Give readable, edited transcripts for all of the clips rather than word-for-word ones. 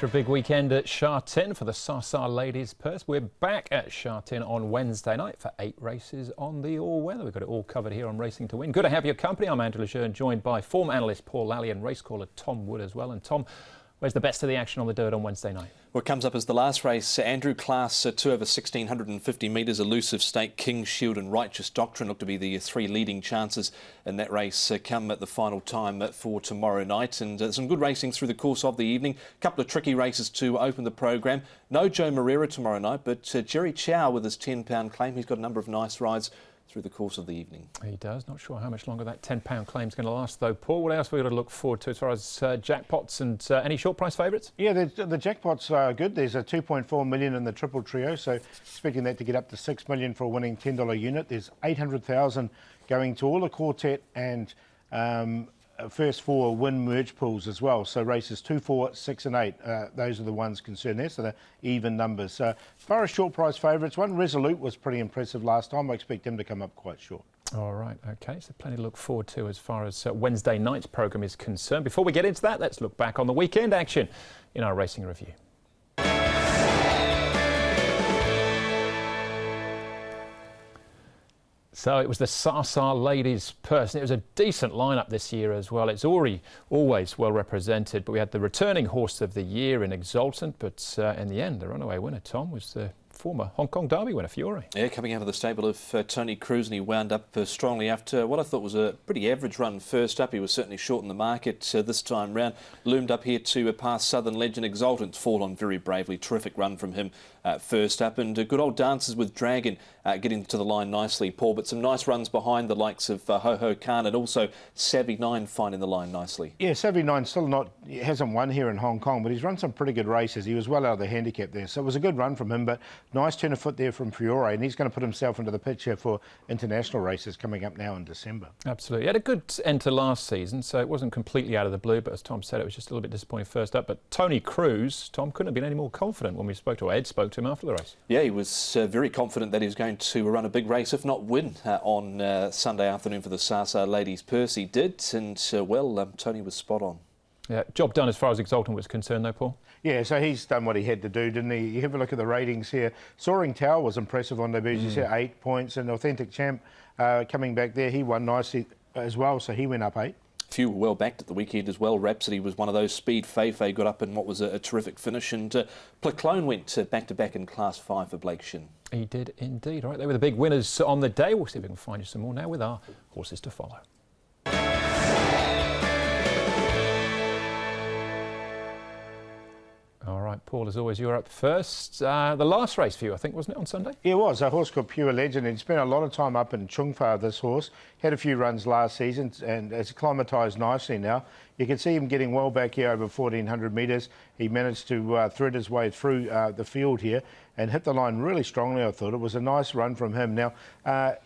After a big weekend at Sha Tin for the Sa Ladies Purse, we're back at Sha Tin on Wednesday night for 8 races on the all-weather. We've got it all covered here on Racing to Win. Good to have your company. I'm Andrew Lejeune, joined by form analyst Paul Lally and race caller Tom Wood as well. And Tom, where's the best of the action on the dirt on Wednesday night? Well, it comes up as the last race. Andrew, Class 2 over 1,650 metres. Elusive Stake, King's Shield and Righteous Doctrine look to be the 3 leading chances in that race come at the final time for tomorrow night. And some good racing through the course of the evening. A couple of tricky races to open the program. No Joe Moreira tomorrow night, but Jerry Chow with his £10 claim. He's got a number of nice rides through the course of the evening. He does. Not sure how much longer that £10 claim is going to last, though. Paul, what else have we got to look forward to as far as jackpots and any short price favourites? Yeah, the jackpots are good. There's a 2.4 million in the triple trio, so expecting that to get up to 6 million for a winning $10 unit. There's 800,000 going to all the quartet and first 4 win merge pools as well. So races 2, 4, 6 and 8, those are the ones concerned there, so they're even numbers. As far as short price favourites, one Resolute was pretty impressive last time. I expect him to come up quite short. All right, OK, so plenty to look forward to as far as Wednesday night's programme is concerned. Before we get into that, let's look back on the weekend action in our racing review. So it was the Sa Ladies Purse. It was a decent lineup this year as well. It's always well represented, but we had the returning horse of the year in Exultant, but in the end, the runaway winner, Tom, was the former Hong Kong Derby winner, Fiore. Yeah, coming out of the stable of Tony Cruz, and he wound up strongly after what I thought was a pretty average run first up. He was certainly short in the market this time round. Loomed up here to pass Southern Legend. Exultant fall on very bravely. Terrific run from him first up, and good old dances with Dragon getting to the line nicely, Paul. But some nice runs behind the likes of Ho Ho Khan, and also Savvy 9 finding the line nicely. Yeah, Savvy 9 still hasn't won here in Hong Kong, but he's run some pretty good races. He was well out of the handicap there, so it was a good run from him, but nice turn of foot there from Fiore, and he's going to put himself into the picture for international races coming up now in December. Absolutely. He had a good end to last season, so it wasn't completely out of the blue, but as Tom said, it was just a little bit disappointing first up. But Tony Cruz, Tom, couldn't have been any more confident when we spoke to, or Ed spoke to him after the race. Yeah, he was very confident that he was going to run a big race, if not win, on Sunday afternoon for the Sa Ladies Purse. He did, and Tony was spot on. Yeah, job done as far as Exultant was concerned, though, Paul. Yeah, so he's done what he had to do, didn't he? You have a look at the ratings here. Soaring Tower was impressive on debut. You said 8 points, and Authentic Champ coming back there. He won nicely as well, so he went up 8. Few were well backed at the weekend as well. Rhapsody was one of those. Speed Feifei got up in what was a terrific finish, and Placlone went back-to-back in Class 5 for Blake Shin. He did indeed. All right, they were the big winners on the day. We'll see if we can find you some more now with our horses to follow. All right, Paul, as always, you're up first. The last race for you, I think, wasn't it, on Sunday? Yeah, it was. A horse called Pure Legend. He'd spent a lot of time up in Chung Fa, this horse. Had a few runs last season and has acclimatised nicely now. You can see him getting well back here over 1,400 metres. He managed to thread his way through the field here and hit the line really strongly, I thought. It was a nice run from him. Now,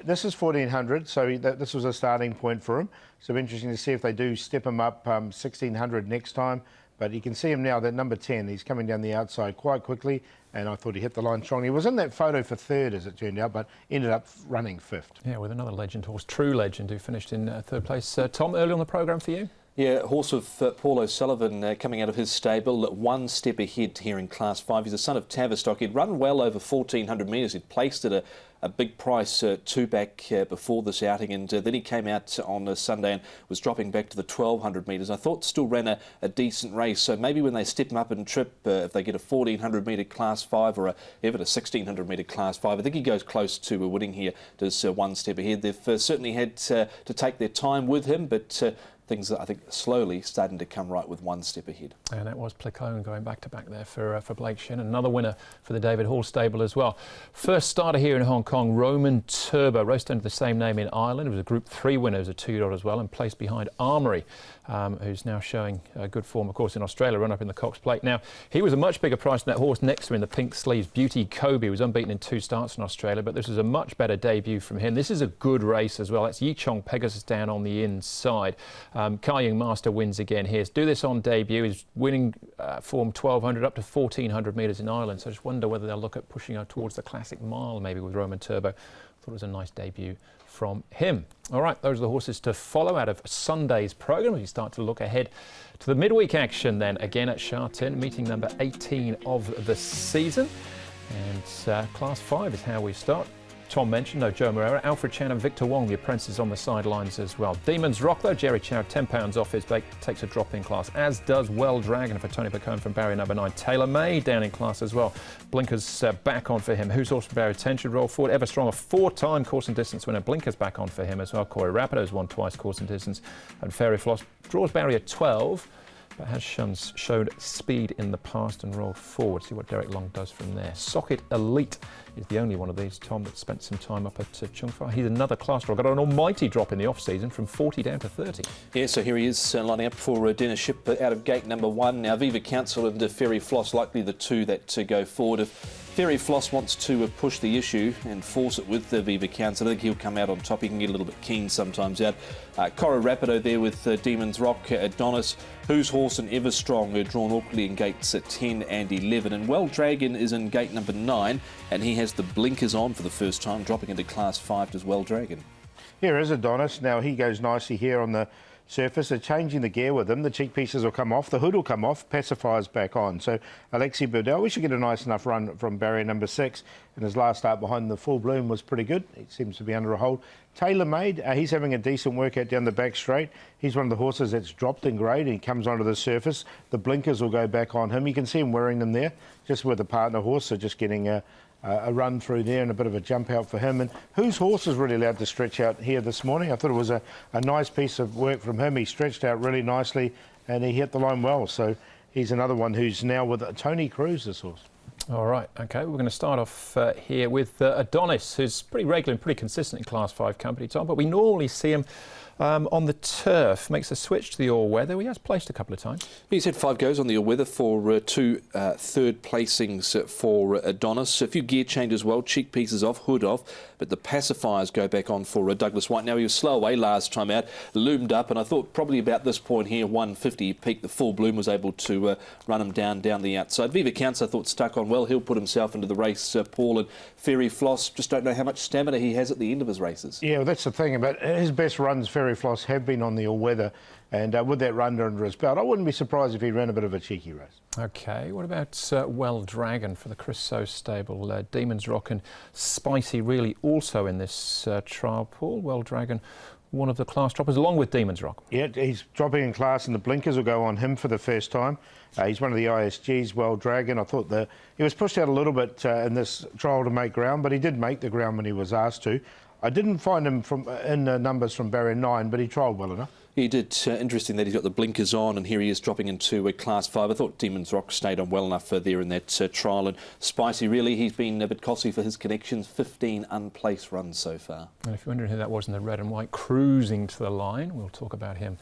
this is 1,400, so this was a starting point for him. So interesting to see if they do step him up 1,600 next time. But you can see him now, that number 10, he's coming down the outside quite quickly, and I thought he hit the line strongly. He was in that photo for 3rd, as it turned out, but ended up running 5th. Yeah, with another legend horse, True Legend, who finished in 3rd place. Tom, early on the programme for you? Yeah, horse of Paul O'Sullivan coming out of his stable, 1 step ahead here in Class 5. He's a son of Tavistock. He'd run well over 1,400 metres. He'd placed at a big price 2 back before this outing, and then he came out on Sunday and was dropping back to the 1,200 metres. I thought still ran a decent race, so maybe when they step him up and trip, if they get a 1,400 metre Class 5 or even a 1,600 metre Class 5, I think he goes close to winning here. Does 1 step ahead. They've certainly had to take their time with him, but things that I think slowly starting to come right with 1 step ahead. And that was Placone going back-to-back there for Blake Shin. Another winner for the David Hall stable as well. First starter here in Hong Kong, Roman Turbo, raced under the same name in Ireland. It was a Group 3 winner, it was a 2-year-old as well, and placed behind Armory, who's now showing good form, of course, in Australia, run up in the Cox Plate. Now, he was a much bigger price than that horse next to him in the pink sleeves, Beauty Kobe. He was unbeaten in 2 starts in Australia, but this is a much better debut from him. This is a good race as well. That's Yi Chong Pegasus down on the inside. Kaying Master wins again here. Do this on debut. He's winning form 1,200 up to 1,400 metres in Ireland. So I just wonder whether they'll look at pushing out towards the classic mile maybe with Roman Turbo. Thought it was a nice debut from him. All right, those are the horses to follow out of Sunday's programme. We start to look ahead to the midweek action then, again at Sha Tin, meeting number 18 of the season. And Class 5 is how we start. Tom mentioned, no Joe Moreira, Alfred Chan and Victor Wong, the apprentices on the sidelines as well. Demons Rock though, Jerry Chow, £10 off his bake, takes a drop in class, as does Well Dragon for Tony Pacone from barrier number 9. Taylor May down in class as well. Blinkers back on for him. Who's Horse from barrier 10 should roll forward. Ever Strong, a 4-time course and distance winner. Blinkers back on for him as well. Corey Rapido's won twice course and distance. And Fairy Floss draws barrier 12. But has showed speed in the past and rolled forward. See what Derek Long does from there. Socket Elite is the only one of these, Tom, that spent some time up at Chung Fa. He's another class draw. Got an almighty drop in the off-season from 40 down to 30. Yeah, so here he is lining up for dinner ship out of gate number 1. Now, Viva Council and Fairy Floss likely the two that go forward. If Fairy Floss wants to push the issue and force it with the Viva Council, I think he'll come out on top. He can get a little bit keen sometimes out. Cora Rapido there with Demons Rock, Adonis, Who's Horse and Ever Strong, drawn awkwardly in gates 10 and 11. And Well Dragon is in gate number 9, and he has the blinkers on for the first time, dropping into class 5 as Well Dragon. Here is Adonis. Now he goes nicely here on the surface. They're changing the gear with him. The cheek pieces will come off, the hood will come off, pacifier's back on. So Alexi Burdell, we should get a nice enough run from barrier number 6. And his last start behind the Full Bloom was pretty good. He seems to be under a hold. Taylor Made, he's having a decent workout down the back straight. He's one of the horses that's dropped in grade and he comes onto the surface. The blinkers will go back on him. You can see him wearing them there, just with the partner horse, so just getting a run through there and a bit of a jump out for him. And Whose Horse is really allowed to stretch out here this morning. I thought it was a nice piece of work from him. He stretched out really nicely and he hit the line well. So he's another one who's now with Tony Cruz, this horse. All right, OK, we're going to start off here with Adonis, who's pretty regular and pretty consistent in Class 5 company, Tom, but we normally see him on the turf. Makes a switch to the all-weather. He has placed a couple of times. He's had 5 goes on the all-weather for 2 third placings for Adonis. A few gear changes well, cheek pieces off, hood off, but the pacifiers go back on for Douglas White. Now, he was slow away last time out, loomed up, and I thought probably about this point here, 150 peak, the Full Bloom was able to run him down the outside. Viva Counts, I thought, stuck on well. He'll put himself into the race, Paul, and Fairy Floss, just don't know how much stamina he has at the end of his races. Yeah, well, that's the thing about his best runs, Fairy Floss, have been on the all-weather, and with that run under his belt, I wouldn't be surprised if he ran a bit of a cheeky race. OK, what about Well Dragon for the Chris So stable? Demons Rock and Spicy really also in this trial, Paul. Well Dragon, one of the class droppers, along with Demons Rock. Yeah, he's dropping in class, and the blinkers will go on him for the first time. He's one of the ISGs, Well Dragon. I thought he was pushed out a little bit in this trial to make ground, but he did make the ground when he was asked to. I didn't find him in numbers from barrier 9, but he trialled well enough. He did. Interesting that he's got the blinkers on, and here he is dropping into class 5. I thought Demons Rock stayed on well enough there in that trial. And Spicy, really, he's been a bit costly for his connections. 15 unplaced runs so far. And if you're wondering who that was in the red and white, cruising to the line, we'll talk about him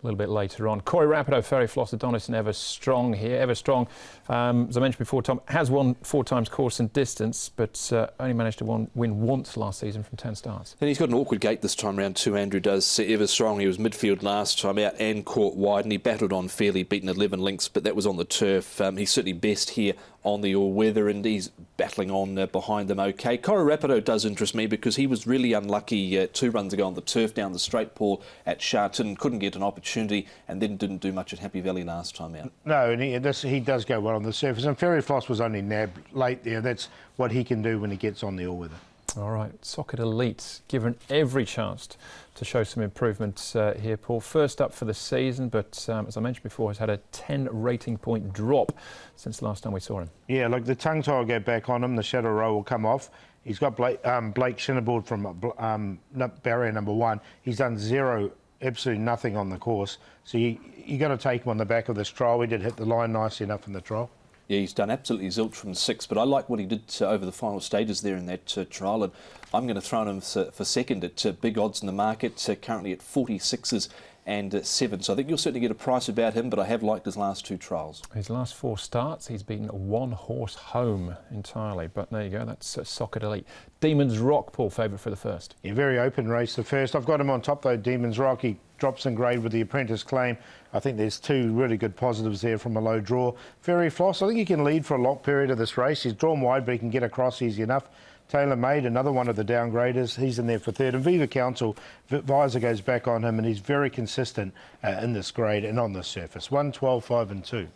a little bit later on. Corey Rapido, Fairy Floss, Adonis and Ever Strong here. Ever Strong, as I mentioned before, Tom, has won 4 times course and distance, but only managed to win once last season from 10 starts. And he's got an awkward gate this time round too, Andrew does. Ever Strong, he was midfield last time out and caught wide, and he battled on fairly, beaten 11 lengths, but that was on the turf. He's certainly best here on the all-weather, and he's battling on behind them OK. Corey Rapido does interest me because he was really unlucky 2 runs ago on the turf down the straight, Paul, at Sha Tin, couldn't get an opportunity, and then didn't do much at Happy Valley last time out. No, and he does go well on the surface, and Fairy Floss was only nabbed late there. That's what he can do when he gets on the all-weather. All right, Socket Elite, given every chance to show some improvement here, Paul. First up for the season, but as I mentioned before, has had a 10 rating point drop since the last time we saw him. Yeah, look, the tongue tie will go back on him, the shadow row will come off. He's got Blake Shinnerboard from barrier number 1. He's done absolutely nothing on the course. So you got to take him on the back of this trial. We did hit the line nicely enough in the trial. Yeah, he's done absolutely zilch from 6, but I like what he did over the final stages there in that trial, and I'm going to throw him for second at big odds in the market, currently at 46s and 7. So I think you'll certainly get a price about him, but I have liked his last 2 trials. His last 4 starts, he's been 1 horse home entirely. But there you go, that's Socket Elite. Demons Rock, Paul, favourite for the first. Yeah, very open race, the first. I've got him on top, though, Demons Rock. He drops in grade with the Apprentice Claim. I think there's 2 really good positives there from a low draw. Fairy Floss, I think he can lead for a long period of this race. He's drawn wide, but he can get across easy enough. Tailor Made, another one of the downgraders, he's in there for 3rd. And Viva Council, Visor goes back on him, and he's very consistent in this grade and on this surface. 1, 12, 5 and 2.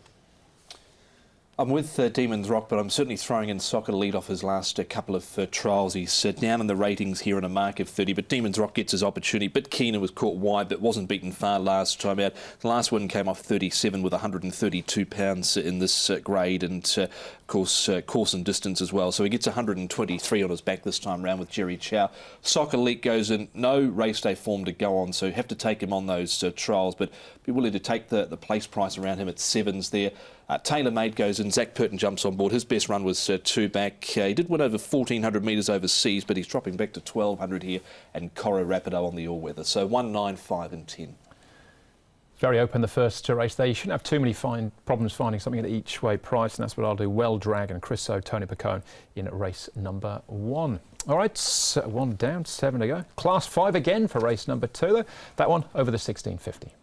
I'm with Demons Rock, but I'm certainly throwing in Socket Elite off his last couple of trials. He's down in the ratings here in a mark of 30, but Demons Rock gets his opportunity. Bit keener, was caught wide, but wasn't beaten far last time out. The last win came off 37 with 132 pounds in this grade, and of course course and distance as well. So he gets 123 on his back this time round with Jerry Chow. Socket Elite goes in, no race day form to go on, so you have to take him on those trials, but be willing to take the place price around him at 7s there. Tailor Made goes in, Zach Purton jumps on board. His best run was 2 back. He did win over 1,400 metres overseas, but he's dropping back to 1,200 here, and Coro Rapido on the all-weather. So 1, 9, 5 and 10. Very open the first race there. You shouldn't have too many problems finding something at each way price, and that's what I'll do. Well Dragon, Chris O, Tony Picone in race number 1. All right, 1 down, 7 to go. Class 5 again for race number 2, though. That one over the 1650.